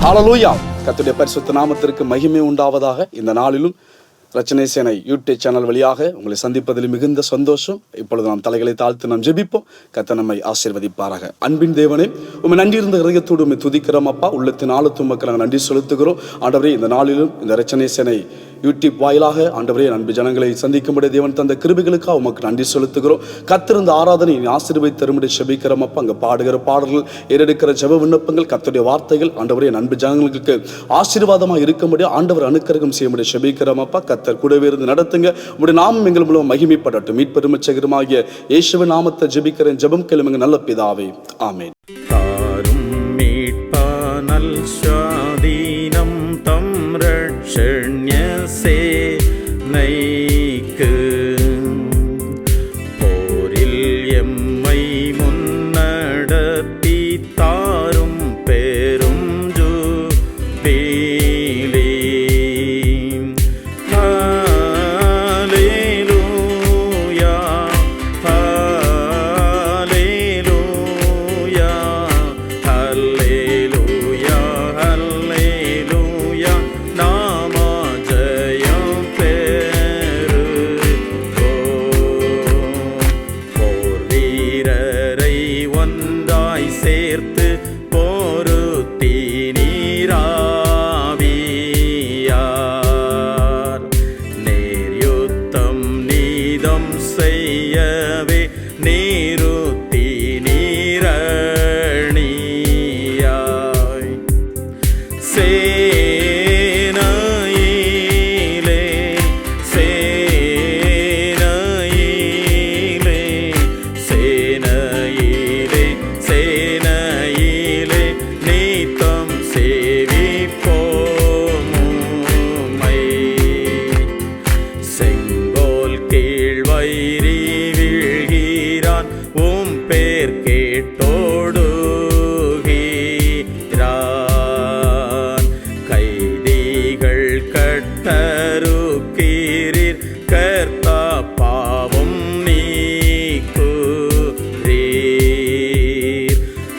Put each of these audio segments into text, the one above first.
ஹல்லேலூயா. கர்த்தருடைய பரிசுத்த நாமத்திற்கு மகிமை உண்டாவதாக. இந்த நாளிலும் ரட்சனை சேனை யூடியூப் சேனல் வழியாக உங்களை சந்திப்பதில் மிகுந்த சந்தோஷம். இப்பொழுது நாம் தலைகளை தாழ்த்து நாம் ஜெபிப்போம். கர்த்தர் நம்மை ஆசீர்வதிப்பாராக. அன்பின் தேவனே, உம்மை நன்றி இருந்த இதயத்தோடு உம்மை துதிக்கிறோம் அப்பா. உள்ளத்தின் ஆழத்தும் மக்கள் நாங்கள் நன்றி செலுத்துகிறோம் ஆண்டவரே. இந்த நாளிலும் இந்த ரட்சனை சேனை யூடியூப் வாயிலாக ஆண்டவரே அன்பு ஜனங்களை சந்திக்கும்படி தேவன் தந்த கிருபைகளுக்காக உமக்கு நன்றி செலுத்துகிறோம். கர்த்தர் இந்த ஆராதனை ஆசீர்வதித்து தரும்படி ஜெபிக்கிறோம் அப்பா. அங்கே பாடுகிற பாடல்கள், ஏறெடுக்கிற ஜெப விண்ணப்பங்கள், கர்த்தருடைய வார்த்தைகள் ஆண்டவரே அன்பு ஜனங்களுக்கு ஆசீர்வாதமாக இருக்கும்படி ஆண்டவர் அனுக்கிரகம் செய்யும்படி ஜெபிக்கிறோம் அப்பா. கர்த்தர் கூடவே இருந்து நடத்துங்க. உங்களுடைய நாமம் எங்கள் மூலம் மகிமைப்படட்டும். மீட்பெருமச்சகரமாகிய இயேசுவின் நாமத்தை ஜெபிக்கிறேன். ஜெபம் கேளுங்க நல்ல பிதாவே, ஆமென். போரில் எம்மை முன்னடத்தி தாரும் பெரும் ஜூபிலி. ஹல்லேலூயா, ஹல்லேலூயா, ஹல்லேலூயா, ஹல்லேலூயா. நாம ஜெயம் போர் வீரரை ஒன்றாய் சேர்த்து பொருத்தி நீராவியார் நேர் யுத்தம் நீதம் செய்யவே நீருத்தி நீரணியாய் சேனையிலே சேனையிலே சேனையிலே சேனையிலே நீத்தம் சேவிப்போமும்மை. செங்கோல் கீழ் வைரி வீழ்கிறான் உம் பேர் கேட்டோடுகிறான். கைதிகள் கட்டருக்கீரீர் கர்த்தா பாவம் நீக்குறீர்.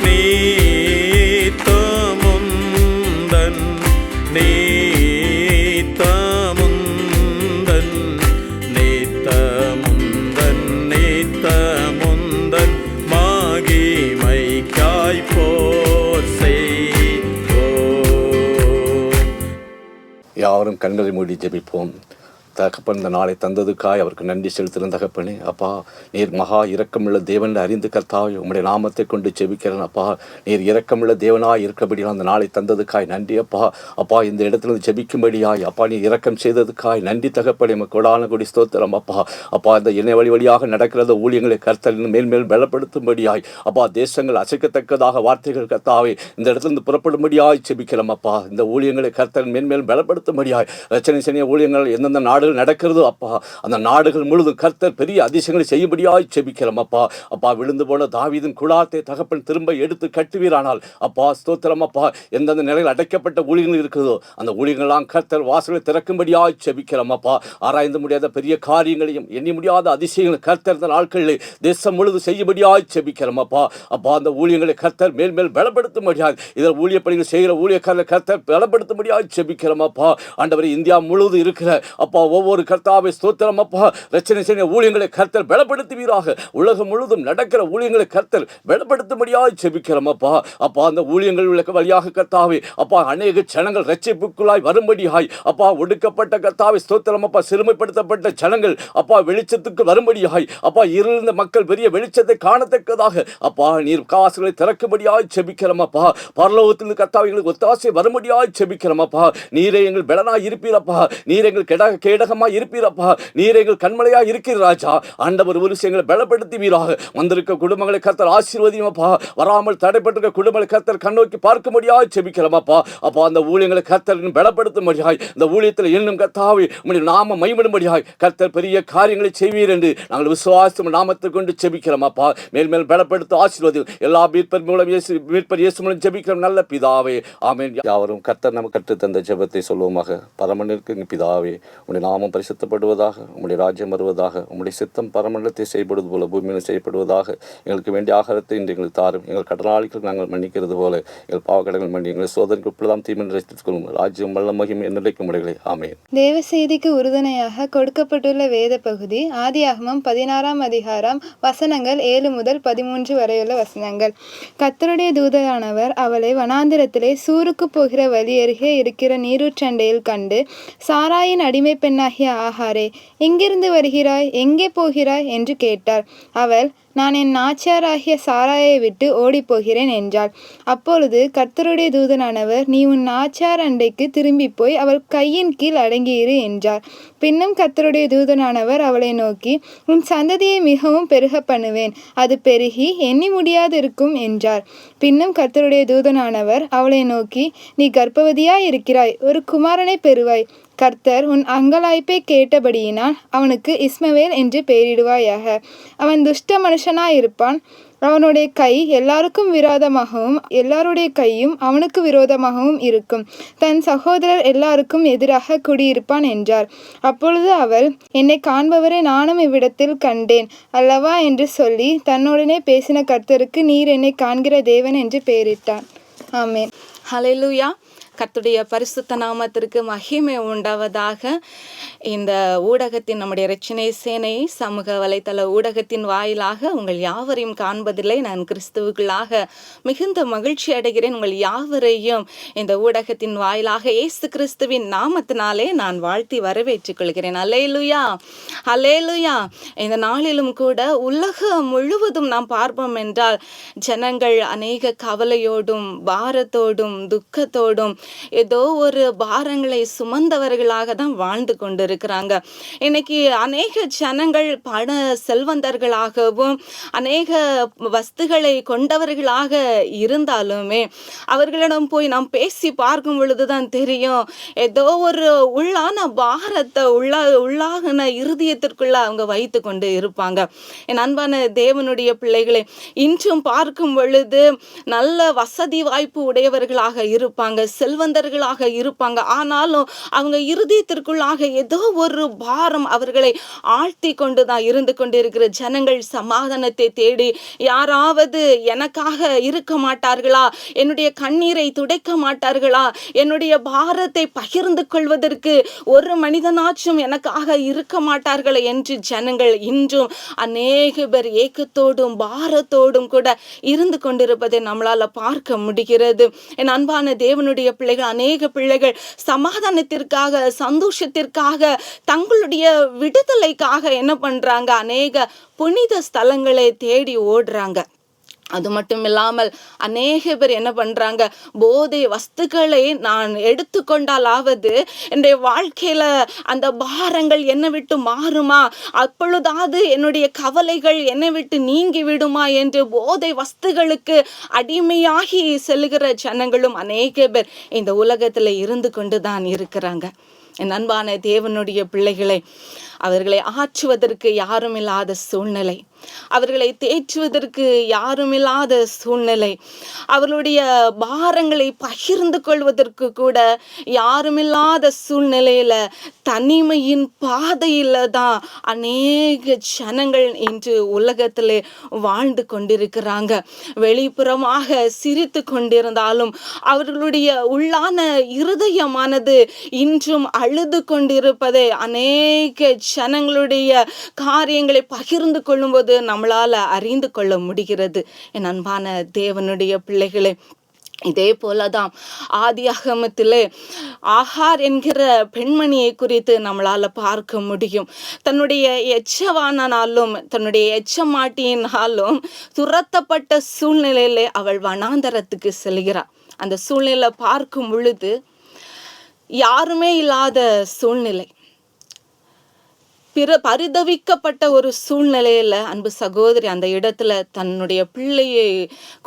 நீத்தமுந்தன் நீத்தமுந்தன் நீத்தமுந்தன் நீத்தமுந்தன் மகிமைக்காய் போர் செய்வோம். யாவரும் கண்களை மூடி ஜெபிப்போம். தகப்பன் இந்த நாளை தந்ததுக்காய் அவருக்கு நன்றி செலுத்துகிறேன் தகப்பனே. அப்பா, நீர் மகா இரக்கமுள்ள தேவன் அறிந்து கர்த்தாவே உம்முடைய நாமத்தை கொண்டு ஜெபிக்கிறேன் அப்பா. நீர் இரக்கமுள்ள தேவனாய் இருக்கபடியாக அந்த நாளை தந்ததுக்காய் நன்றி அப்பா. அப்பா, இந்த இடத்துல ஜெபிக்கும்படியாய் அப்பா நீ இரக்கம் செய்ததுக்காய் நன்றி தகப்பனே. கொடான கொடி ஸ்தோத்திரம் அப்பா. அப்பா, இந்த இணை வழியாக நடக்கிறத ஊழியங்களை கர்த்தர் மேல் பலப்படுத்தும்படியாய் அப்பா, தேசங்கள் அசைக்கத்தக்கதாக வார்த்தைகள் கர்த்தாவே இந்த இடத்துல புறப்படும்படியாய் ஜெபிக்கிறோம் அப்பா. இந்த ஊழியங்களை கர்த்தர் மேல் பலப்படுத்தும்படியாய் ரட்சனை செய்ய ஊழியங்கள் எந்தெந்த நாடுகள் நடக்கிறது அப்பா, அந்த நாடுகள் முழுவதும் கர்த்தர் பெரிய அதிசயங்களை செய்யும்படியாய் ஜெபிக்கிறோம் அப்பா. அப்பா, விழுந்து போன தாவீதின் குடாரத்தை தகப்பன் திரும்ப எடுத்து கட்டுவீரானால் அப்பா ஸ்தோத்திரம் அப்பா. எந்தெந்த நிலையில் அடைக்கப்பட்ட ஊழியங்கள் இருக்கிறதோ அந்த ஊழியங்கள்லாம் கர்த்தர் வாசலை திறக்கும்படியாய் ஜெபிக்கிறோம் அப்பா. ஆராய்ந்து முடியாத பெரிய காரியங்களையும் எண்ணி முடியாத அதிசயங்களும் கர்த்தர் இந்த நாட்களில் தேசம் முழுவதும் செய்யும்படியாய் ஜெபிக்கிறோம் அப்பா. அப்பா, அந்த ஊழியங்களை கர்த்தர் மேல் பலப்படுத்தும்படியாய் இதில் ஊழிய பணிகள் செய்கிற ஊழியக்காரர்களை கர்த்தர் பலப்படுத்தும்படியாய் ஜெபிக்கிறோம் அப்பா. ஆண்டவரே, இந்தியா முழுவதும் இருக்கிற அப்பா ஒவ்வொரு கர்த்தாவை ஸ்தோத்திரம் அப்பா ரட்சனை செய்ய ஊழியங்களை கர்த்தர் பலப்படுத்துவீராக. உலகம் முழுவதும் நடக்கிற ஊழியங்களை கர்த்தர் பலப்படுத்தும்படியாய் ஜெபிக்கிறோம் அப்பா. அப்பா, அந்த ஊழியங்கள் வழியாக கர்த்தாவே அப்பா அநேக ஜனங்கள் ரட்சிப்புக்குள்ளாய் வரும்படியாய் அப்பா ஒடுக்கப்பட்ட கர்த்தாவை ஸ்தோத்திரம் அப்பா சிறுமைப்படுத்தப்பட்ட ஜனங்கள் அப்பா வெளிச்சத்துக்கு வரும்படியாய் அப்பா இருந்த மக்கள் பெரிய வெளிச்சத்தை காணத்தக்கதாக அப்பா நீர் காசுகளை திறக்கும்படியாய் ஜெபிக்கிறோம் அப்பா. பரலோகத்தில் கர்த்தாவைகளுக்கு ஒத்தாசை வரும்படியாய் ஜெபிக்கிறோம் அப்பா. நீரே எங்கள் பலனாய் இருப்பீரப்பா. நீர் எங்கள் கேடகமா இருப்பீரப்பா. நீர் எங்கள் கண்மலையா இருக்கிற ராஜா. ஆண்டவர் ஒரு விஷயங்களை பலப்படுத்துவீராக. வந்திருக்க குடும்பங்களை கர்த்தர் ஆசீர்வதியும் அப்பா. வராமல் தடைப்பட்டிருக்க குடும்பங்களை கர்த்தர் கண்ணோக்கி பார்க்க முடியாது ஜெபிக்கிறோம் அப்பா. அப்பா, அந்த ஊழியங்களை கர்த்தர் பலப்படுத்தும்படியாய் இந்த ஊழியத்தில் இன்னும் கர்த்தாவே உம்முடைய நாம மகிமைப்படும்படியாய் கர்த்தர் பெரிய காரியங்களை செய்வீர் என்று நாங்கள் விசுவாசம் நாமத்தை கொண்டு ஜெபிக்கிறோம் அப்பா. மேல் பலப்படுத்த ஆசீர்வதி எல்லா மீட்பர் மூலம் மீட்பர் இயேசு மூலம் ஜெபிக்கிறோம் நல்ல பிதாவே, ஆமென். யாவரும் கர்த்தர் நமக்கு கற்று தந்த ஜெபத்தை சொல்லுவோமாக. பரமனிற்கு பிதாவே, உம்முடைய நாமம் பரிசுத்தப்படுவதாக, உம்முடைய ராஜ்யம் வருவதாக, உம்முடைய சித்தம் பரமண்டலத்தை செய்யப்படுவது போல பூமியில் செய்யப்படுவதாக. எங்களுக்கு வேண்டிய ஆகாரத்தை இன்று எங்களுக்கு தாரும். எங்கள் கடனாளிகள் நாங்கள் மன்னிக்கிறது போல எங்கள் பாவக்கடங்கள் மன்னி எங்கள் சோதனைக்கு உட்படாம் தீமன் ரசித்துக் கொள்ளும். ராஜ்யம் வல்ல மகிமை என்னைக்கும் உடைகளே. ஆமென். தேவ செய்திக்கு உறுதுணையாக கொடுக்கப்பட்டுள்ள வேத பகுதி ஆதியாகமம் 16ஆம் அதிகாரம் வசனங்கள் 7 முதல் 13 வரையுள்ள வசனங்கள். கர்த்தருடைய தூதனானவர் அவளை வனாந்திரத்திலே சூருக்கு போகிற வழி அருகே இருக்கிற நீரூற்றண்டையில் கண்டு, சாராயின் அடிமை பெண்ணாகிய ஆகாரே, எங்கிருந்து வருகிறாய், எங்கே போகிறாய் என்று கேட்டார். அவள், நான் என் நாச்சியாராகிய சாராயை விட்டு ஓடிப்போகிறேன் என்றாள். அப்பொழுது கர்த்தருடைய தூதனானவர், நீ உன் நாச்சியார் அண்டைக்கு திரும்பி போய் அவள் கையின் கீழ் அடங்கியிரு என்றார். பின்னும் கர்த்தருடைய தூதனானவர் அவளை நோக்கி, உன் சந்ததியை மிகவும் பெருக பண்ணுவேன், அது பெருகி எண்ணி முடியாதிருக்கும் என்றார். பின்னும் கர்த்தருடைய தூதனானவர் அவளை நோக்கி, நீ கர்ப்பவதியாய் இருக்கிறாய், ஒரு குமாரனை பெறுவாய். கர்த்தர் உன் அங்கலாய்ப்பை கேட்டபடியினால் அவனுக்கு இஸ்மவேல் என்று பெயரிடுவாயாக. அவன் துஷ்ட மனுஷனாயிருப்பான். அவனுடைய கை எல்லாருக்கும் விரோதமாகவும் எல்லாருடைய கையும் அவனுக்கு விரோதமாகவும் இருக்கும். தன் சகோதரர் எல்லாருக்கும் எதிராக குடியிருப்பான் என்றார். அப்பொழுது அவள், என்னை காண்பவரை நானும் இவ்விடத்தில் கண்டேன் அல்லவா என்று சொல்லி தன்னுடனே பேசின கர்த்தருக்கு நீர் என்னை காண்கிற தேவன் என்று பெயரிட்டான். ஆமென். ஹல்லேலூயா. கர்த்தருடைய பரிசுத்த நாமத்திற்கு மகிமை உண்டாவதாக. இந்த ஊடகத்தின் நம்முடைய இரட்சணை சேனை சமூக வலைத்தள ஊடகத்தின் வாயிலாக உங்கள் யாவரையும் காண்பதில்லை நான் கிறிஸ்துவுக்குள்ளாக மிகுந்த மகிழ்ச்சி அடைகிறேன். உங்கள் யாவரையும் இந்த ஊடகத்தின் வாயிலாக இயேசு கிறிஸ்துவின் நாமத்தினாலே நான் வாழ்த்தி வரவேற்றுக் கொள்கிறேன். அல்லேலூயா, அல்லேலூயா. இந்த நாளிலும் கூட உலகம் முழுவதும் நாம் பார்ப்போம் என்றால் ஜனங்கள் அநேக கவலையோடும் பாரத்தோடும் துக்கத்தோடும் ஏதோ ஒரு பாரங்களை சுமந்தவர்களாக தான் வாழ்ந்து கொண்டிருக்கிறாங்க. இன்னைக்கு அநேக ஜனங்கள் பண செல்வந்தர்களாகவும் அநேக வஸ்துகளை கொண்டவர்களாக இருந்தாலுமே அவர்களிடம் போய் நாம் பேசி பார்க்கும் பொழுதுதான் தெரியும், ஏதோ ஒரு உள்ளான பாரத்தை உள்ளாகின இருதயத்திற்குள்ள அவங்க வைத்து கொண்டு இருப்பாங்க. என் அன்பான தேவனுடைய பிள்ளைகளை, இன்றும் பார்க்கும் பொழுது நல்ல வசதி வாய்ப்பு உடையவர்களாக இருப்பாங்க, செல்வந்தர்களாக இருப்பாங்க. ஆனாலும் அவங்க இருதயத்திற்குள்ளாக ஏதோ ஒரு பாரம் அவர்களை ஆழ்த்தி கொண்டுதான் இருந்து கொண்டிருக்கிற ஜனங்கள் சமாதானத்தை தேடி யாராவது எனக்காக இருக்க மாட்டார்களா, என்னுடைய கண்ணீரை துடைக்க மாட்டார்களா, என்னுடைய பாரத்தை பகிர்ந்து கொள்வதற்கு ஒரு மனிதனாச்சும் எனக்காக இருக்க மாட்டார்களா என்று ஜனங்கள் இன்றும் அநேக பேர் ஏக்கத்தோடும் பாரத்தோடும் கூட இருந்து கொண்டிருப்பதை நம்மளால பார்க்க முடிகிறது. என் அன்பான தேவனுடைய பிள்ளைகள், அநேக பிள்ளைகள் சமாதானத்திற்காக சந்தோஷத்திற்காக தங்களுடைய விடுதலைக்காக என்ன பண்றாங்க, அநேக புனித ஸ்தலங்களை தேடி ஓடுறாங்க. அது மட்டும் இல்லாமல் அநேக பேர் என்ன பண்றாங்க, போதை வஸ்துக்களை நான் எடுத்துக்கொண்டாலாவது என்னுடைய வாழ்க்கையில அந்த பாரங்கள் என்னை விட்டு மாறுமா, அப்பொழுதாவது என்னுடைய கவலைகள் என்னை விட்டு நீங்கி விடுமா என்று போதை வஸ்துகளுக்கு அடிமையாகி செல்கிற ஜனங்களும் அநேக பேர் இந்த உலகத்துல இருந்து கொண்டுதான் இருக்கிறாங்க. என் அன்பான தேவனுடைய பிள்ளைகளை, அவர்களை ஆற்றுவதற்கு யாரும் இல்லாத சூழ்நிலை, அவர்களை தேற்றுவதற்கு யாருமில்லாத சூழ்நிலை, அவர்களுடைய பாரங்களை பகிர்ந்து கொள்வதற்கு கூட யாருமில்லாத சூழ்நிலையில தனிமையின் பாதையில தான் அநேக ஜனங்கள் இன்று உலகத்திலே வாழ்ந்து கொண்டிருக்கிறாங்க. வெளிப்புறமாக சிரித்து கொண்டிருந்தாலும் அவர்களுடைய உள்ளான இருதயமானது இன்றும் அழுது கொண்டிருப்பதை அநேக ஜனங்களுடைய காரியங்களை பகிர்ந்து கொள்ளும்போது நம்மளால அறிந்து கொள்ள முடிகிறது. என் அன்பான தேவனுடைய பிள்ளைகளே, இதே போலதான் ஆதியாகமத்திலே ஆகார் என்கிற பெண்மணியை குறித்து நம்மளால பார்க்க முடியும். தன்னுடைய எச்சவானாலும் தன்னுடைய எச்சமாட்டியினாலும் துரத்தப்பட்ட சூழ்நிலையிலே அவள் வனாந்தரத்துக்கு செல்கிறார். அந்த சூழ்நிலை பார்க்கும் பொழுது யாருமே இல்லாத சூழ்நிலை, பரிதவிக்கப்பட்ட ஒரு சூழ்நிலையில அன்பு சகோதரி அந்த இடத்துல தன்னுடைய பிள்ளையை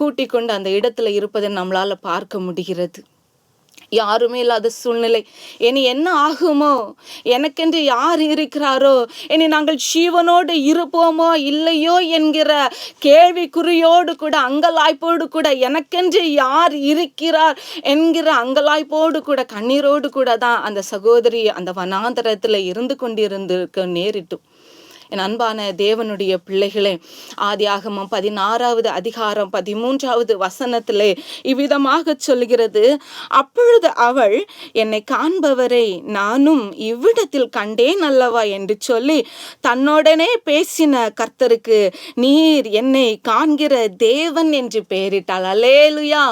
கூட்டிக் கொண்டு அந்த இடத்துல இருப்பதை நம்மளால பார்க்க முடிகிறது. யாருமே இல்லாத சூழ்நிலை. இனி என்ன ஆகுமோ, எனக்கென்று யார் இருக்கிறாரோ, இனி நாங்கள் ஜீவனோடு இருப்போமோ இல்லையோ என்கிற கேள்விக்குறியோடு கூட, அங்கலாய்ப்போடு கூட, எனக்கென்று யார் இருக்கிறார் என்கிற அங்கலாய்ப்போடு கூட, கண்ணீரோடு கூட தான் அந்த சகோதரி அந்த வனாந்தரத்தில் இருந்து கொண்டிருந்திருக்க நேரிட்டும். என் அன்பான தேவனுடைய பிள்ளைகளே, ஆதியாகமம் 16வது அதிகாரம் 13வது வசனத்திலே இவ்விதமாக சொல்கிறது, அப்பொழுது அவள், என்னை காண்பவரை நானும் இவ்விடத்தில் கண்டேன் அல்லவா என்று சொல்லி தன்னோடனே பேசின கர்த்தருக்கு நீர் என்னை காண்கிற தேவன் என்று பெயரிட்டாள். அல்லேலுயா,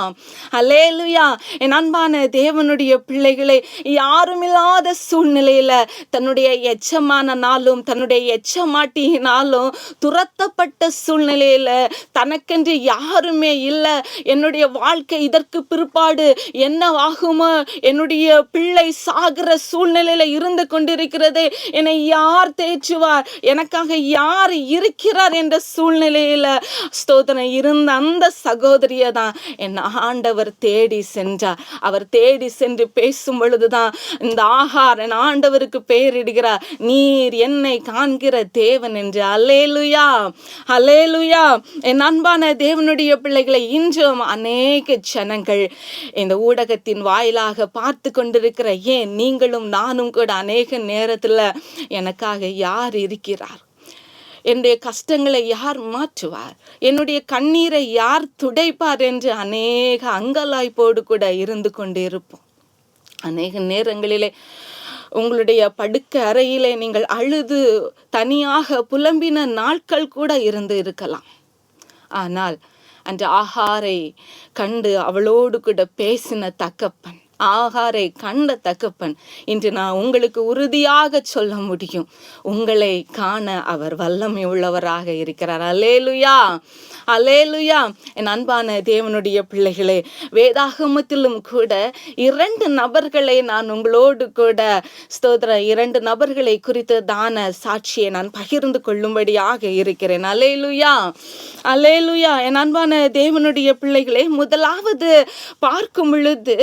அல்லேலுயா. என் அன்பான தேவனுடைய பிள்ளைகளே, யாருமில்லாத சூழ்நிலையில தன்னுடைய எச்சமானாலும் தன்னுடைய மாட்டினாலும் துரத்தப்பட்ட சூழ்நிலையில தனக்கென்று யாருமே இல்லை, என்னுடைய வாழ்க்கை இதற்கு பிற்பாடு என்ன ஆகுமோ, என்னுடைய பிள்ளை சாகிற சூழ்நிலையில இருந்து கொண்டிருக்கிறது, என்னை யார் தேற்றுவார், எனக்காக யார் இருக்கிறார் என்ற சூழ்நிலையில ஸ்தோத்திரம் இருந்த அந்த சகோதரியை தான் என் ஆண்டவர் தேடி சென்றார். அவர் தேடி சென்று பேசும் பொழுதுதான் இந்த ஆகார் என் ஆண்டவருக்கு பெயரிடுகிறார், நீர் என்னை காண்கிற தேவன் என்று. அல்லேலுயா, அல்லேலுயா. என் அன்பான தேவனுடைய பிள்ளைகளை, இன்றும் அநேக ஜனங்கள் இந்த ஊடகத்தின் வாயிலாக பார்த்து கொண்டிருக்கிற ஏன் நீங்களும் நானும் கூட அநேக நேரத்தில் எனக்காக யார் இருக்கிறார், என்னுடைய கஷ்டங்களை யார் மாற்றுவார், என்னுடைய கண்ணீரை யார் துடைப்பார் என்று அநேக அங்கலாய்ப்போடு கூட இருந்து கொண்டு இருப்போம். அநேக நேரங்களிலே உங்களுடைய படுக்க அறையிலே நீங்கள் அழுது தனியாக புலம்பின நாட்கள் கூட இருக்கலாம். ஆனால் அன்று ஆகாரை கண்டு அவளோடு கூட பேசின தகப்பன், ஆகாரை கண்ட தகப்பன், இன்று நான் உங்களுக்கு உறுதியாக சொல்ல முடியும், உங்களை காண அவர் வல்லமை உள்ளவராக இருக்கிறார். அல்லேலுயா, அல்லேலுயா. என் அன்பான தேவனுடைய பிள்ளைகளே, வேதாகமத்திலும் கூட 2 நபர்களை நான் உங்களோடு கூட ஸ்தோத்திர 2 நபர்களை குறித்து தான சாட்சியை நான் பகிர்ந்து கொள்ளும்படியாக இருக்கிறேன். அல்லேலுயா, அல்லேலுயா. என் அன்பான தேவனுடைய பிள்ளைகளே, முதலாவது பார்க்கும் பொழுது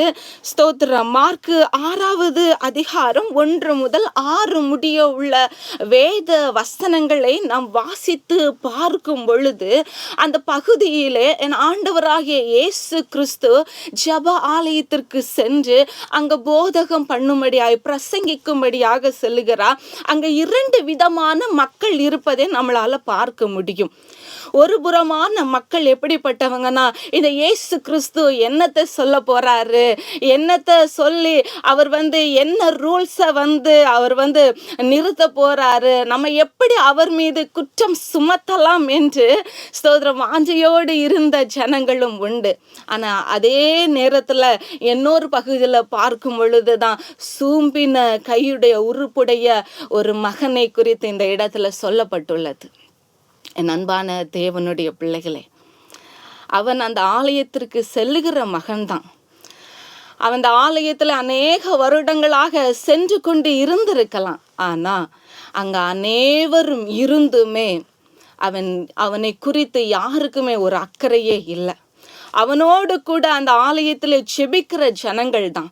மார்க்கு 6வது அதிகாரம் 1 முதல் 6 முடிய உள்ள வேத வசனங்களை நாம் வாசித்து பார்க்கும் பொழுது அந்த பகுதியிலே என் ஆண்டவராகிய இயேசு கிறிஸ்து ஜெப ஆலயத்திற்கு சென்று அங்க போதகம் பண்ணும்படியாய் பிரசங்கிக்கும்படியாக செல்லுகிறார். அங்க 2 விதமான மக்கள் இருப்பதை நம்மளால பார்க்க முடியும். ஒரு புறமான மக்கள் எப்படிப்பட்டவங்கன்னா, இந்த இயேசு கிறிஸ்து என்னத்தை சொல்ல போறாரு, என்னத்தை சொல்லி அவர் என்ன ரூல்ஸை அவர் நிறுத்த போறாரு, நம்ம எப்படி அவர் மீது குற்றம் சுமத்தலாம் என்று ஸ்தோத்திரம் வாஞ்சையோடு இருந்த ஜனங்களும் உண்டு. ஆனா அதே நேரத்துல இன்னொரு பகுதியில் பார்க்கும் பொழுதுதான் சூம்பின கையுடைய உறுப்புடைய ஒரு மகனை குறித்து இந்த இடத்துல சொல்லப்பட்டுள்ளது. என் அன்பான தேவனுடைய பிள்ளைகளே, அவன் அந்த ஆலயத்திற்கு செல்லுகிற மகன்தான். அவன் அந்த ஆலயத்தில் அநேக வருடங்களாக சென்று கொண்டு இருந்திருக்கலாம். ஆனா அங்க அனைவரும் இருந்துமே அவனை குறித்து யாருக்குமே ஒரு அக்கறையே இல்லை. அவனோடு கூட அந்த ஆலயத்தில் செபிக்கிற ஜனங்கள் தான்,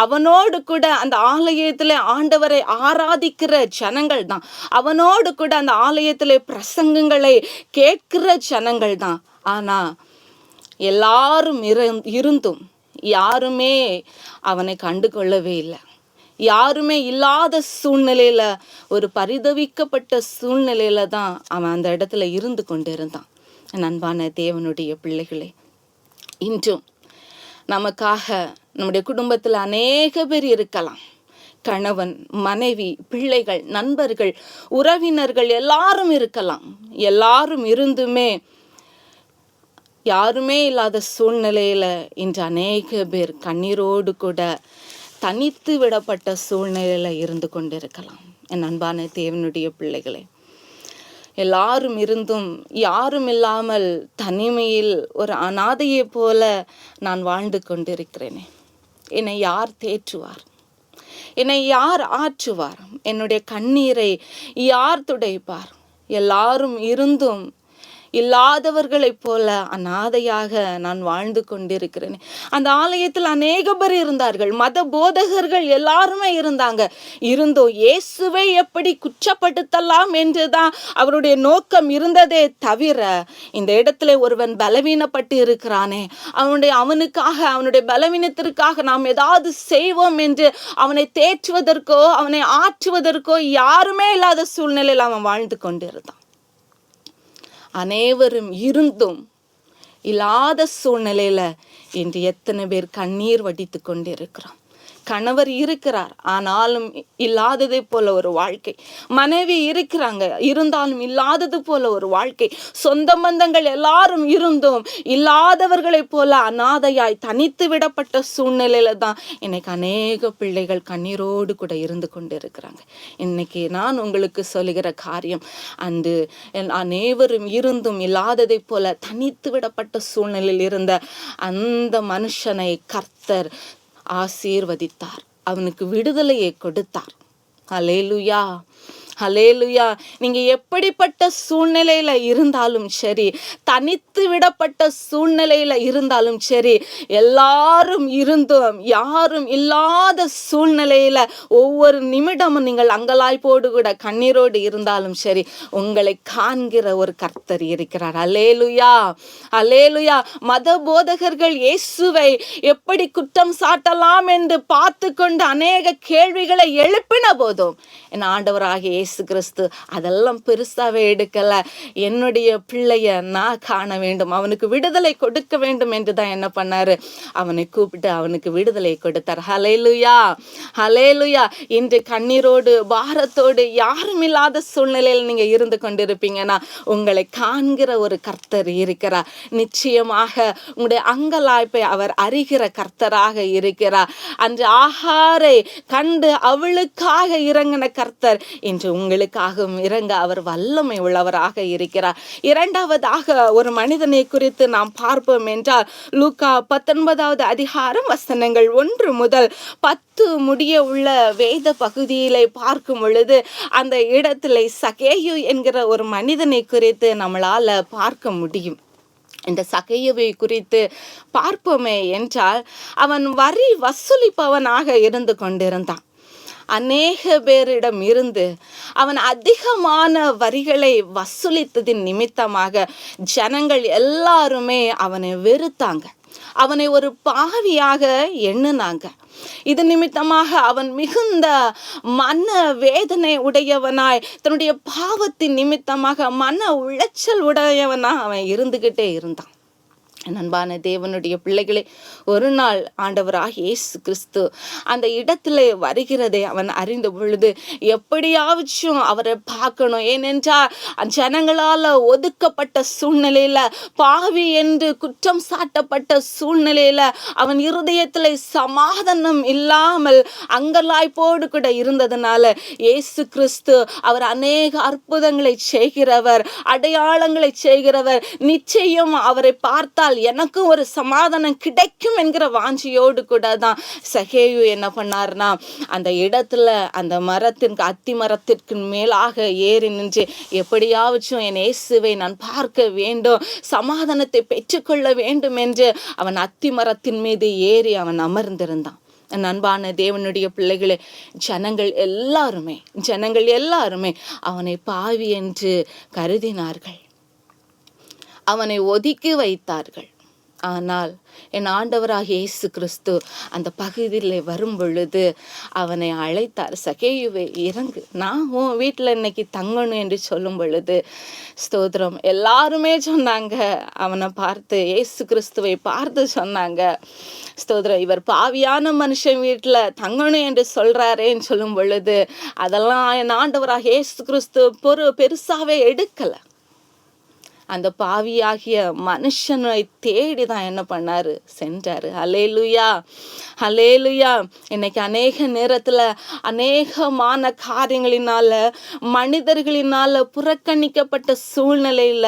அவனோடு கூட அந்த ஆலயத்தில் ஆண்டவரை ஆராதிக்கிற ஜனங்கள் தான், அவனோடு கூட அந்த ஆலயத்தில் பிரசங்கங்களை கேட்கிற ஜனங்கள் தான். ஆனா எல்லாரும் இருந்தும் யாருமே அவனை கண்டு கொள்ளவே இல்லை. யாருமே இல்லாத சூழ்நிலையில, ஒரு பரிதவிக்கப்பட்ட சூழ்நிலையில தான் அவன் அந்த இடத்துல இருந்து கொண்டிருந்தான். அன்பான தேவனுடைய பிள்ளைகளே, இன்றும் நமக்காக நம்முடைய குடும்பத்தில் அநேக பேர் இருக்கலாம். கணவன், மனைவி, பிள்ளைகள், நண்பர்கள், உறவினர்கள் எல்லாரும் இருக்கலாம். எல்லாரும் இருந்துமே யாருமே இல்லாத சூழ்நிலையில இன்று அநேக பேர் கண்ணீரோடு கூட தனித்து விடப்பட்ட சூழ்நிலையில இருந்து கொண்டிருக்கலாம். என் அன்பான தேவனுடைய பிள்ளைகளே, எல்லாரும் இருந்தும் யாரும் இல்லாமல் தனிமையில் ஒரு அனாதையை போல நான் வாழ்ந்து கொண்டிருக்கிறேனே, என்னை யார் தேற்றுவார், என்னை யார் ஆற்றுவார், என்னுடைய கண்ணீரை யார் துடைப்பார்? எல்லாரும் இருந்தும் இல்லாதவர்களைப் போல அநாதையாக நான் வாழ்ந்து கொண்டிருக்கிறேன். அந்த ஆலயத்தில் அநேக பேர் இருந்தார்கள், மத போதகர்கள் எல்லாருமே இருந்தாங்க. இருந்தும் இயேசுவை எப்படி குற்றப்படுத்தலாம் என்றுதான் அவருடைய நோக்கம் இருந்ததே தவிர, இந்த இடத்துல ஒருவன் பலவீனப்பட்டு இருக்கிறானே, அவனுக்காக அவனுடைய பலவீனத்திற்காக நாம் ஏதாவது செய்வோம் என்று அவனை தேற்றுவதற்கோ அவனை ஆற்றுவதற்கோ யாருமே இல்லாத சூழ்நிலையில் அவன் வாழ்ந்து கொண்டிருந்தான். அனைவரும் இருந்தும் இல்லாத சூழ்நிலையில இன்று எத்தனை பேர் கண்ணீர் வடித்து கொண்டிருக்கிறோம். கணவர் இருக்கிறார், ஆனாலும் இல்லாததை போல ஒரு வாழ்க்கை. மனைவி இருக்கிறாங்க, இருந்தாலும் இல்லாதது போல ஒரு வாழ்க்கை. சொந்த பந்தங்கள் எல்லாரும் இருந்தும் இல்லாதவர்களைப் போல அநாதையாய் தனித்து விடப்பட்ட சூழ்நிலையில தான் இன்னைக்கு அநேக பிள்ளைகள் கண்ணீரோடு கூட இருந்து கொண்டு இருக்கிறாங்க. இன்னைக்கு நான் உங்களுக்கு சொல்லுகிற காரியம், அந்த அனைவரும் இருந்தும் இல்லாததை போல தனித்து விடப்பட்ட சூழ்நிலையில் இருந்த அந்த மனுஷனை கர்த்தர் ஆசீர்வதித்தார், அவனுக்கு விடுதலையை கொடுத்தார். ஹல்லேலூயா, ஹல்லேலூயா. நீங்க எப்படிப்பட்ட சூழ்நிலையில இருந்தாலும் சரி, தனித்து விடப்பட்ட சூழ்நிலையில இருந்தாலும் சரி, எல்லாரும் இருந்தும் யாரும் இல்லாத சூழ்நிலையில ஒவ்வொரு நிமிடமும் நீங்கள் அங்கலாய்ப்போடு கூட கண்ணீரோடு இருந்தாலும் சரி, உங்களை காண்கிற ஒரு கர்த்தர் இருக்கிறார். ஹல்லேலூயா, ஹல்லேலூயா. மத போதகர்கள் இயேசுவை எப்படி குற்றம் சாட்டலாம் என்று பார்த்து கொண்டு அநேக கேள்விகளை எழுப்பின போதும் என் ஆண்டவராகிய இயேசு கிறிஸ்து அதெல்லாம் பெருசாவே எடுக்கல. என்னுடைய பிள்ளைய நான் காண வேண்டும், அவனுக்கு விடுதலை கொடுக்க வேண்டும் என்றுதான் என்ன பண்ணாரு, அவனை கூப்பிட்டு அவனுக்கு விடுதலை கொடுத்தார். ஹல்லேலூயா, ஹல்லேலூயா. இன்று கண்ணீரோடு பாரத்தோடு யாரும் இல்லாத சூழ்நிலையில் நீங்க இருந்து கொண்டிருப்பீங்கன்னா, உங்களை காண்கிற ஒரு கர்த்தர் இருக்கிறார். நிச்சயமாக உங்களுடைய அங்கலாய்ப்பை அவர் அறிகிற கர்த்தராக இருக்கிறார். அன்று ஆகாரை கண்டு அவளுக்காக இறங்கின கர்த்தர் இன்று உங்களுக்காகவும் இறங்க அவர் வல்லமை உள்ளவராக இருக்கிறார். இரண்டாவதாக ஒரு மனிதனை குறித்து நாம் பார்ப்போம் என்றால், லூக்கா 19வது அதிகாரம் வசனங்கள் 1 முதல் 10 முடிய உள்ள வேத பகுதியிலே பார்க்கும் பொழுது, அந்த இடத்திலே சகேயு என்கிற ஒரு மனிதனை குறித்து நம்மளால பார்க்க முடியும். இந்த சகேயுவை குறித்து பார்ப்போமே என்றால், அவன் வரி வசூலிப்பவனாக இருந்து கொண்டிருந்தான். அநேக பேரிடம் இருந்து அவன் அதிகமான வரிகளை வசூலித்ததின் நிமித்தமாக ஜனங்கள் எல்லாருமே அவனை வெறுத்தாங்க, அவனை ஒரு பாவியாக எண்ணினாங்க. இது நிமித்தமாக அவன் மிகுந்த மன வேதனை உடையவனாய், தன்னுடைய பாவத்தின் நிமித்தமாக மன உளைச்சல் உடையவனாய் அவன் இருந்துகிட்டே இருந்தான். அன்பான தேவனுடைய பிள்ளைகளே, ஒரு நாள் ஆண்டவராகிய இயேசு கிறிஸ்து அந்த இடத்துல வருகிறதை அவன் அறிந்த பொழுது, எப்படியாச்சும் அவரை பார்க்கணும். ஏனென்றால் ஜனங்களால ஒதுக்கப்பட்ட சூழ்நிலையில, பாவி என்று குற்றம் சாட்டப்பட்ட சூழ்நிலையில அவன் இருதயத்துல சமாதானம் இல்லாமல் அங்கலாய்ப்போடு கூட இருந்ததுனால, இயேசு கிறிஸ்து அவர் அநேக அற்புதங்களை செய்கிறவர், அடையாளங்களை செய்கிறவர். நிச்சயம் அவரை பார்த்தால் எனக்கும் ஒரு சமாதானம் கிடைக்கும் என்கிற வாஞ்சியோடு கூட தான் சகேயு என்ன பண்ணார்னா, அந்த இடத்துல அந்த அத்தி மரத்திற்கு மேலாக ஏறி நின்று, எப்படியாச்சும் என் இயேசுவை நான் பார்க்க வேண்டும், சமாதானத்தை பெற்றுக்கொள்ள வேண்டும் என்று அவன் அத்தி மரத்தின் மீது ஏறி அவன் அமர்ந்திருந்தான். அன்பான தேவனுடைய பிள்ளைகளே, ஜனங்கள் எல்லாருமே அவனை பாவி என்று கருதினார்கள், அவனை ஒதுக்கி வைத்தார்கள். ஆனால் என் ஆண்டவராகிய இயேசு கிறிஸ்து அந்த பகுதியில் வரும் பொழுது அவனை அழைத்தார். சகேயுவே, இறங்கு, நான் உன் வீட்டில் இன்னைக்கு தங்கணும் என்று சொல்லும் பொழுது, ஸ்தோத்திரம், எல்லாருமே சொன்னாங்க, அவனை பார்த்து, இயேசு கிறிஸ்துவை பார்த்து சொன்னாங்க, ஸ்தோத்திரம், இவர் பாவியான மனுஷன் வீட்டில் தங்கணும் என்று சொல்றாரேன்னு சொல்லும் பொழுது, அதெல்லாம் என் ஆண்டவராகிய இயேசு கிறிஸ்து பெருசாவே எடுக்கல. அந்த பாவியாகிய மனுஷனை தேடி தான் என்ன பண்ணாரு, சென்றாரு. ஹல்லேலூயா, ஹல்லேலூயா. இன்னைக்கு அநேக நேரத்துல அநேகமான காரியங்களினால, மனிதர்களினால புறக்கணிக்கப்பட்ட சூழ்நிலையில,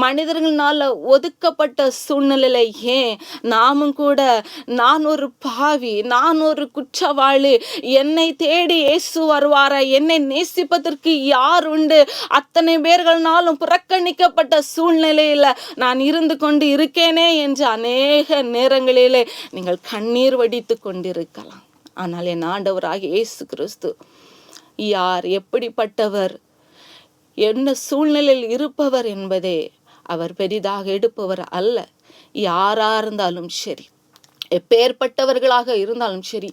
மனிதர்களினால ஒதுக்கப்பட்ட சூழ்நிலையில, ஏன் நாமும் கூட, நான் ஒரு பாவி, நான் ஒரு குற்றவாளி, என்னை தேடி இயேசு வருவாரா, என்னை நேசிப்பதற்கு யார் உண்டு, அத்தனை பேர்கள்னாலும் புறக்கணிக்கப்பட்ட சூழ்நிலையில் நான் இருந்து கொண்டு இருக்கேனே என்று அநேக நேரங்களிலே நீங்கள் கண்ணீர் வடித்து கொண்டிருக்கலாம். ஆனால் என் ஆண்டவராகிய இயேசு கிறிஸ்து யார், எப்படிப்பட்டவர், என்ன சூழ்நிலையில் இருப்பவர் என்பதே அவர் பெரிதாக எடுப்பவர் அல்ல. யாரா இருந்தாலும் சரி, எப்பேற்பட்டவர்களாக இருந்தாலும் சரி,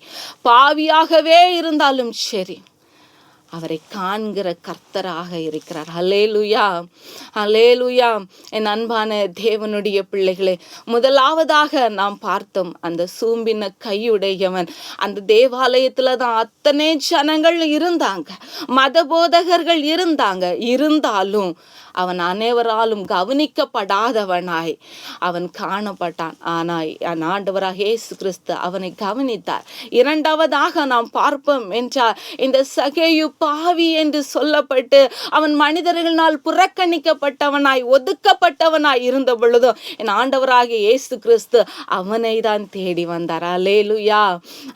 பாவியாகவே இருந்தாலும் சரி, அவரை காண்கிற கர்த்தராக இருக்கிறார். ஹல்லேலூயா, ஹல்லேலூயா. என் அன்பான தேவனுடைய பிள்ளைகளே, முதலாவதாக நாம் பார்த்தோம் அந்த சூம்பின கையுடையவன். அந்த தேவாலயத்துல தான் அத்தனை ஜனங்கள் இருந்தாங்க, மத போதகர்கள் இருந்தாங்க. இருந்தாலும் அவன் அனைவராலும் கவனிக்கப்படாதவனாய் அவன் காணப்பட்டான். ஆனால் என் ஆண்டவராக இயேசு கிறிஸ்து அவனை கவனித்தார். இரண்டாவதாக நாம் பார்ப்போம் என்றால், இந்த சகேயு பாவி என்று சொல்லப்பட்டு அவன் மனிதர்களால் புறக்கணிக்கப்பட்டவனாய் ஒதுக்கப்பட்டவனாய் இருந்த பொழுதும் என் ஆண்டவராகிய இயேசு கிறிஸ்து அவனை தான் தேடி வந்தார். அல்லேலூயா,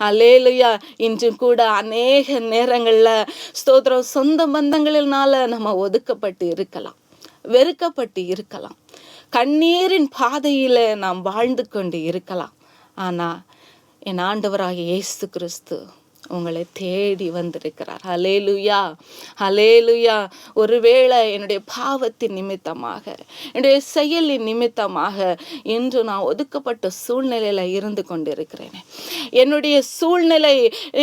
அல்லேலூயா. இன்றும் கூட அநேக நேரங்கள்ல ஸ்தோத்திரம், சொந்த பந்தங்களினால நம்ம ஒதுக்கப்பட்டு இருக்கலாம், வெறுக்கப்பட்டு இருக்கலாம், கண்ணீரின் பாதையில நாம் வாழ்ந்து கொண்டு இருக்கலாம். ஆனா என் ஆண்டவராகிய இயேசு கிறிஸ்து உங்களை தேடி வந்திருக்கிறார். ஹல்லேலூயா, ஹல்லேலூயா. ஒருவேளை என்னுடைய பாவத்தின் நிமித்தமாக, என்னுடைய செயலின் நிமித்தமாக இன்று நான் ஒதுக்கப்பட்ட சூழ்நிலையில இருந்து கொண்டிருக்கிறேன்.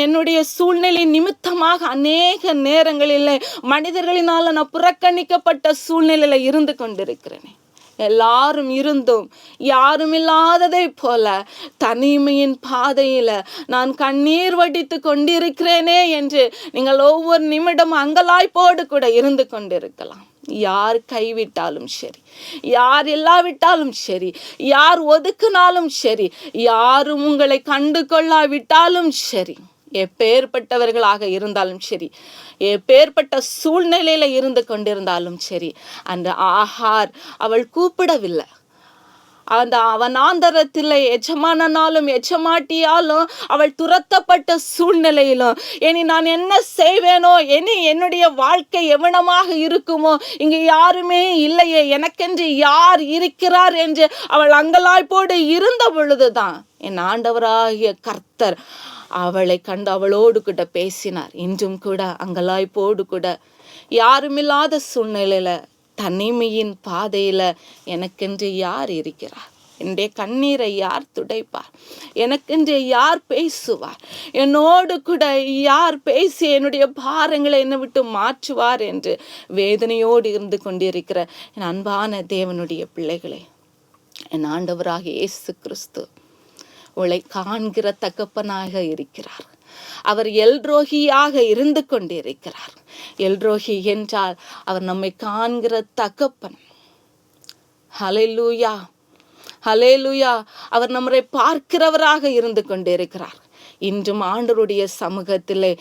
என்னுடைய சூழ்நிலை நிமித்தமாக அநேக நேரங்களில் மனிதர்களினால நான் புறக்கணிக்கப்பட்ட சூழ்நிலையில இருந்து கொண்டிருக்கிறேன். எல்லாரும் இருந்தும் யாரும் இல்லாததை போல தனிமையின் பாதையில நான் கண்ணீர் வடித்து கொண்டிருக்கிறேனே என்று நீங்கள் ஒவ்வொரு நிமிடம் அங்கலாய்ப்போடு கூட இருந்து கொண்டிருக்கலாம். யார் கைவிட்டாலும் சரி, யார் இல்லாவிட்டாலும் சரி, யார் ஒதுக்குனாலும் சரி, யாரும் உங்களை கண்டு கொள்ளாவிட்டாலும் சரி, எப்பேற்பட்டவர்களாக இருந்தாலும் சரி, எப்பேற்பட்ட சூழ்நிலையில இருந்து கொண்டிருந்தாலும் சரி, அந்த ஆகார் அவள் கூப்பிடவில்லை. அந்த வனாந்தரத்தில் எஜமானனாலும் எஜமாட்டியாலும் அவள் துரத்தப்பட்ட சூழ்நிலையிலும் இனி நான் என்ன செய்வேனோ, இனி என்னுடைய வாழ்க்கை எவனமாக இருக்குமோ, இங்கு யாருமே இல்லையே, எனக்கென்று யார் இருக்கிறார் என்று அவள் அங்கலாய்ப்போடு இருந்த பொழுதுதான் என் ஆண்டவராகிய கர்த்தர் அவளை கண்டு அவளோடு கூட பேசினார். இன்றும் கூட அங்கலாய்ப்போடு கூட யாருமில்லாத சூழ்நிலையில தனிமையின் பாதையில எனக்கென்று யார் இருக்கிறார், என்னுடைய கண்ணீரை யார் துடைப்பார், எனக்கென்று யார் பேசுவார், என்னோடு கூட யார் பேசி என்னுடைய பாரங்களை என்னை விட்டு மாற்றுவார் என்று வேதனையோடு இருந்து கொண்டிருக்கிற என் அன்பான தேவனுடைய பிள்ளைகளே, என் ஆண்டவராகிய இயேசு கிறிஸ்து உங்களை காண்கிற தகப்பனாக இருக்கிறார். அவர் எல்ரோகியாக இருந்து கொண்டிருக்கிறார். எல்ரோகி என்றால் அவர் நம்மை காண்கிற தகப்பன். ஹல்லேலூயா, ஹல்லேலூயா. அவர் நம்மை பார்க்கிறவராக இருந்து கொண்டிருக்கிறார். இன்றும் ஆண்டவருடைய சமூகத்திலே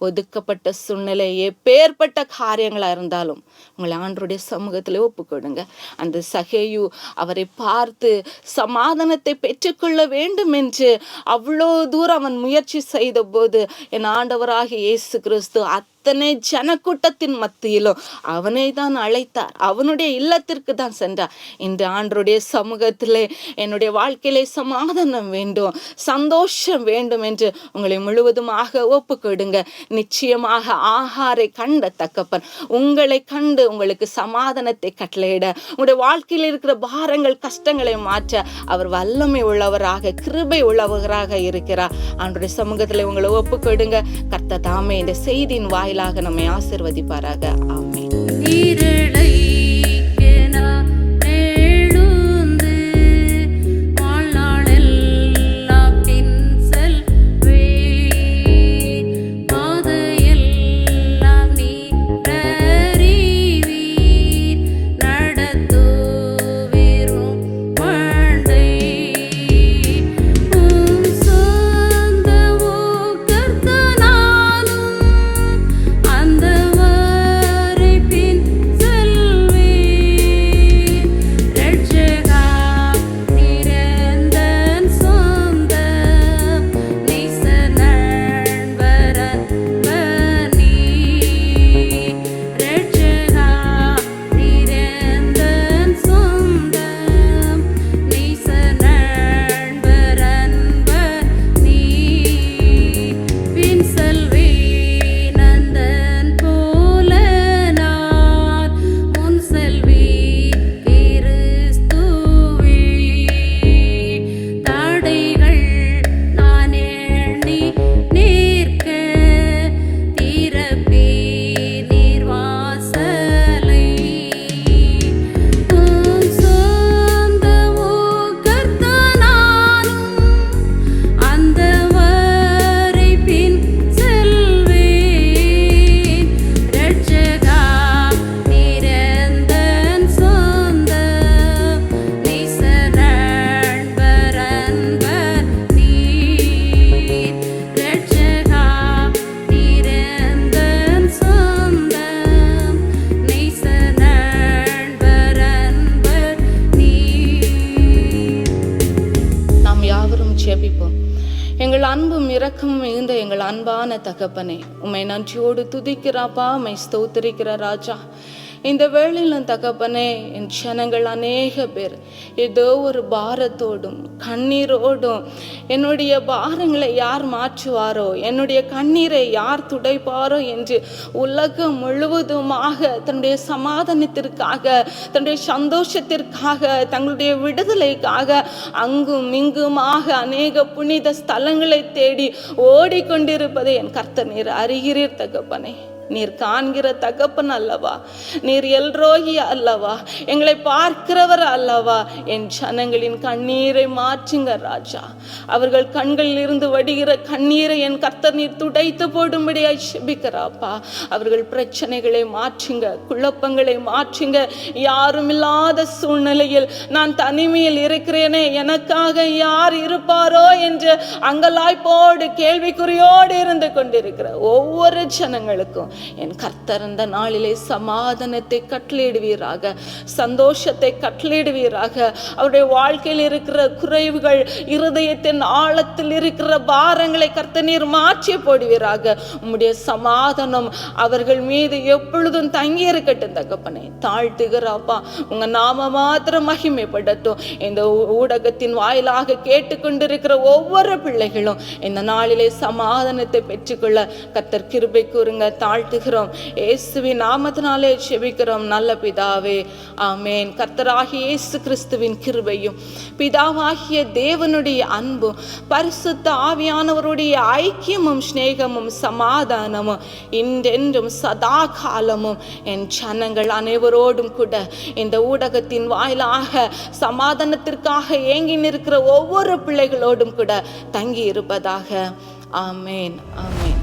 ஒதுக்கப்பட்ட சூழ்நிலை எப்பேற்பட்ட காரியங்களா இருந்தாலும் உங்களை ஆண்டவருடைய சமூகத்திலே ஒப்புக்கொடுங்க. அந்த சகேயு அவரை பார்த்து சமாதானத்தை பெற்றுக்கொள்ள வேண்டும் என்று அவ்வளோ தூரம் அவன் முயற்சி செய்த போது என் ஆண்டவராகிய இயேசு கிறிஸ்து அத்தனை ஜனக்கூட்டத்தின் மத்தியிலும் அவனை தான் அழைத்தார், அவனுடைய இல்லத்திற்கு தான் சென்றார். இன்று ஆண்டவருடைய சமூகத்திலே என்னுடைய வாழ்க்கையிலே சமாதானம் வேண்டும், சந்தோஷம் வேண்டும் என்று உங்களை முழுவதுமாக ஒப்புக்கொடுங்க. நிச்சயமாக ஆகாரை கண்ட தகப்பன் உங்களை கண்டு உங்களுக்கு சமாதானத்தை கட்டளையிட, உங்களுடைய வாழ்க்கையில் இருக்கிற பாரங்கள் கஷ்டங்களை மாற்ற அவர் வல்லமை உள்ளவராக கிருபை உள்ளவராக இருக்கிறார். ஆண்டவருடைய சமூகத்தில் உங்களை ஒப்புக்கொடுங்க. கர்த்தர் தாமே இந்த செய்தியின் வாயிலாக நம்மை ஆசீர்வதிப்பாராக. ஆமென். அந்த வரை பின் செல் எங்கள் அன்பும் இரக்கமும் மிகுந்த எங்கள் அன்பான தகப்பனே, உம்மை நன்றியோடு துதிக்கிறாப்பா, உம்மை ஸ்தோத்திரிக்கிற ராஜா. இந்த வேளையிலும் தகப்பனே, என் ஜனங்கள் அநேக பேர் ஏதோ ஒரு பாரத்தோடும் கண்ணீரோடும், என்னுடைய பாரங்களை யார் மாற்றுவாரோ, என்னுடைய கண்ணீரை யார் துடைப்பாரோ என்று உலகம் முழுவதுமாக தன்னுடைய சமாதானத்திற்காக, தன்னுடைய சந்தோஷத்திற்காக, தங்களுடைய விடுதலைக்காக அங்கும் இங்குமாக அநேக புனித ஸ்தலங்களை தேடி ஓடிக்கொண்டிருப்பதை என் கர்த்தர் நீர் அறிகிறீர் தகப்பனே. நீர் காண்கிற தகப்பன் அல்லவா, நீர் எல்ரோகி அல்லவா, எங்களை பார்க்கிறவர் அல்லவா. என் ஜனங்களின் கண்ணீரை மாற்றுங்க ராஜா. அவர்கள் கண்களில் இருந்து வடிகிற கண்ணீரை என் கர்த்தர் நீர் துடைத்து போடும்படியாய் செபிக்கிறாப்பா. அவர்கள் பிரச்சனைகளை மாற்றுங்க, குழப்பங்களை மாற்றுங்க. யாரும் இல்லாத சூழ்நிலையில் நான் தனிமையில் இருக்கிறேனே, எனக்காக யார் இருப்பாரோ என்று அங்கலாய்ப்போடு கேள்விக்குறியோடு இருந்து கொண்டிருக்கிற ஒவ்வொரு ஜனங்களுக்கும் என் கர்த்தர் இந்த நாளிலே சமாதானத்தை கட்டளையிடுவீராக, சந்தோஷத்தை கட்டளையிடுவீராக. அவருடைய வாழ்க்கையில் இருக்கிற குறைவுகள், இருதயத்தின் ஆழத்தில் இருக்கிற பாரங்களை கர்த்தர் நீர் மாற்றி போடுவீராக. உம்முடைய சமாதானம் அவர்கள் மீது எப்பொழுதும் தங்கி இருக்கட்டும் தகப்பனே. தாழ்த்துகிறாப்பா, உங்க நாம மாத்திரம் மகிமைப்படட்டும். இந்த ஊடகத்தின் வாயிலாக கேட்டுக்கொண்டிருக்கிற ஒவ்வொரு பிள்ளைகளும் இந்த நாளிலே சமாதானத்தை பெற்றுக்கொள்ள கர்த்தர் கிருபை கூறுங்க. தாழ்த்துகிறோம், இயேசுவின் நாமத்தினாலே செபிக்கிறோம் நல்ல பிதாவே, ஆமேன். கர்த்தராகிய இயேசு கிறிஸ்துவின் கிருபையும், பிதாவாகிய தேவனுடைய அன்பும், பரிசுத்த ஆவியானவருடைய ஐக்கியமும் சிநேகமும் சமாதானமும் இன்றென்றும் சதா காலமும் என் ஜனங்கள் அனைவரோடும் கூட இந்த ஊடகத்தின் வாயிலாக சமாதானத்திற்காக ஏங்கி நிற்கிற ஒவ்வொரு பிள்ளைகளோடும் கூட தங்கி இருப்பதாக. ஆமேன், ஆமேன்.